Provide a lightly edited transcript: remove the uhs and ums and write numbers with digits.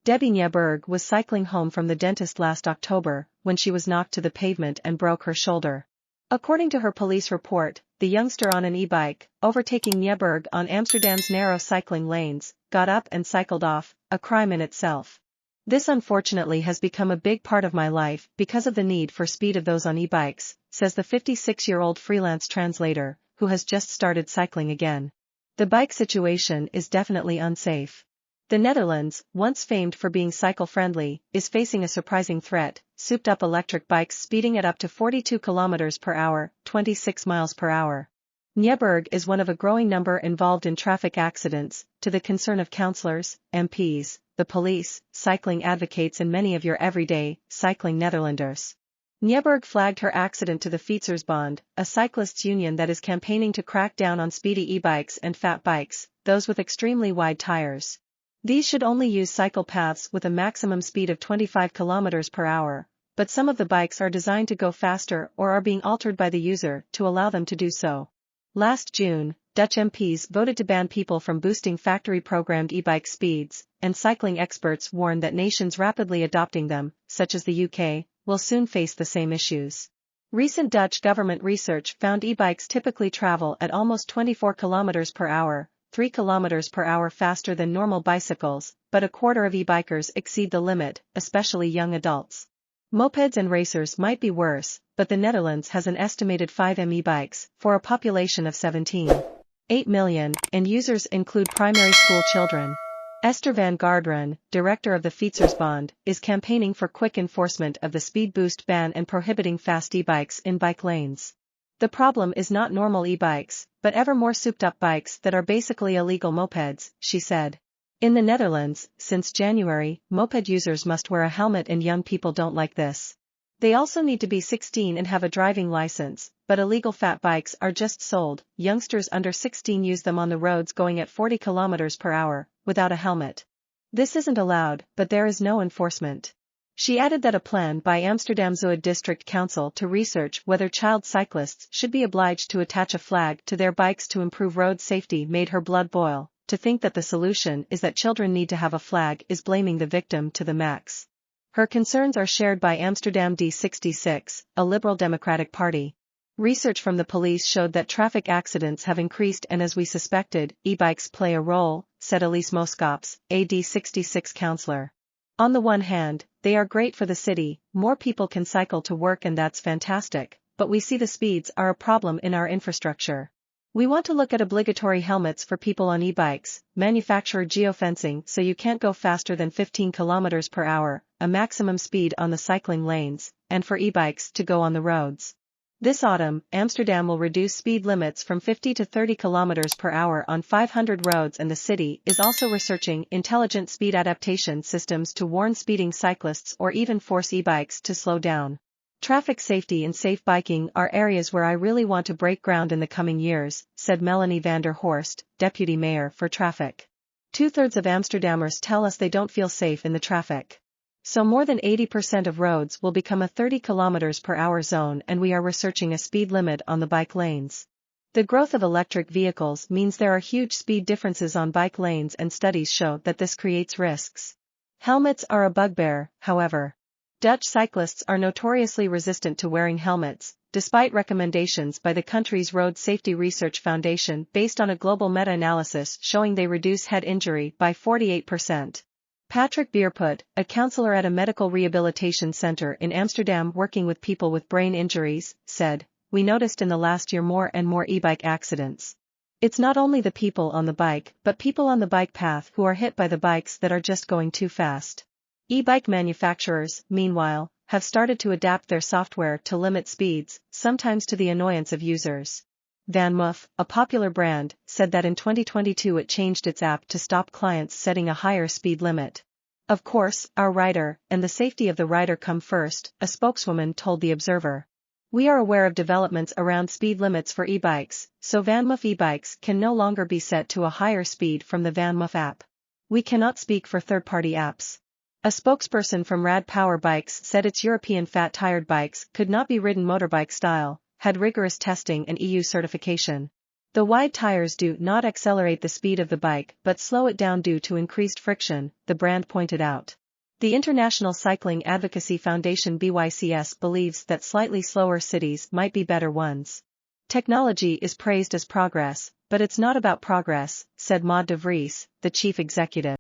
Debbie Nyeberg was cycling home from the dentist last October when she was knocked to the pavement and broke her shoulder. According to her police report, the youngster on an e-bike, overtaking Nyeberg on Amsterdam's narrow cycling lanes, got up and cycled off, a crime in itself. This unfortunately has become a big part of my life because of the need for speed of those on e-bikes, says the 56-year-old freelance translator, who has just started cycling again. The bike situation is definitely unsafe. The Netherlands, once famed for being cycle-friendly, is facing a surprising threat, souped-up electric bikes speeding at up to 42 km per hour, 26 miles per hour. Nyeberg is one of a growing number involved in traffic accidents, to the concern of councillors, MPs, the police, cycling advocates and many of your everyday, cycling Netherlanders. Nyeberg flagged her accident to the Fietsersbond, a cyclists' union that is campaigning to crack down on speedy e-bikes and fat bikes, those with extremely wide tires. These should only use cycle paths with a maximum speed of 25 km per hour, but some of the bikes are designed to go faster or are being altered by the user to allow them to do so. Last June, Dutch MPs voted to ban people from boosting factory-programmed e-bike speeds, and cycling experts warn that nations rapidly adopting them, such as the UK, will soon face the same issues. Recent Dutch government research found e-bikes typically travel at almost 24 km per hour, 3 km per hour faster than normal bicycles, but a quarter of e-bikers exceed the limit, especially young adults. Mopeds and racers might be worse, but the Netherlands has an estimated 5 e-bikes, for a population of 17.8 million, and users include primary school children. Esther van Garderen, director of the Fietsersbond, is campaigning for quick enforcement of the speed boost ban and prohibiting fast e-bikes in bike lanes. The problem is not normal e-bikes, but ever more souped-up bikes that are basically illegal mopeds, she said. In the Netherlands, since January, moped users must wear a helmet and young people don't like this. They also need to be 16 and have a driving license, but illegal fat bikes are just sold. Youngsters under 16 use them on the roads going at 40 km per hour, without a helmet. This isn't allowed, but there is no enforcement. She added that a plan by Amsterdam Zuid District Council to research whether child cyclists should be obliged to attach a flag to their bikes to improve road safety made her blood boil. To think that the solution is that children need to have a flag is blaming the victim to the max. Her concerns are shared by Amsterdam D66, a Liberal Democratic Party. Research from the police showed that traffic accidents have increased, and as we suspected, e-bikes play a role, said Elise Moskops, a D66 councillor. On the one hand, they are great for the city, more people can cycle to work and that's fantastic, but we see the speeds are a problem in our infrastructure. We want to look at obligatory helmets for people on e-bikes, manufacturer geofencing so you can't go faster than 15 km per hour, a maximum speed on the cycling lanes, and for e-bikes to go on the roads. This autumn, Amsterdam will reduce speed limits from 50 to 30 km per hour on 500 roads, and the city is also researching intelligent speed adaptation systems to warn speeding cyclists or even force e-bikes to slow down. Traffic safety and safe biking are areas where I really want to break ground in the coming years, said Melanie van der Horst, deputy mayor for traffic. 2/3 of Amsterdammers tell us they don't feel safe in the traffic. So more than 80% of roads will become a 30 km per hour zone, and we are researching a speed limit on the bike lanes. The growth of electric vehicles means there are huge speed differences on bike lanes, and studies show that this creates risks. Helmets are a bugbear, however. Dutch cyclists are notoriously resistant to wearing helmets, despite recommendations by the country's Road Safety Research Foundation based on a global meta-analysis showing they reduce head injury by 48%. Patrick Bierput, a counselor at a medical rehabilitation center in Amsterdam working with people with brain injuries, said, "We noticed in the last year more and more e-bike accidents. It's not only the people on the bike, but people on the bike path who are hit by the bikes that are just going too fast." E-bike manufacturers, meanwhile, have started to adapt their software to limit speeds, sometimes to the annoyance of users. Van Moof, a popular brand, said that in 2022 it changed its app to stop clients setting a higher speed limit. "Of course, our rider and the safety of the rider come first," a spokeswoman told The Observer. "We are aware of developments around speed limits for e-bikes, so Van Moof e-bikes can no longer be set to a higher speed from the Van Moof app. We cannot speak for third-party apps." A spokesperson from Rad Power Bikes said its European fat-tired bikes could not be ridden motorbike style, had rigorous testing and EU certification. The wide tires do not accelerate the speed of the bike but slow it down due to increased friction, the brand pointed out. The International Cycling Advocacy Foundation BYCS believes that slightly slower cities might be better ones. Technology is praised as progress, but it's not about progress, said Maud de Vries, the chief executive.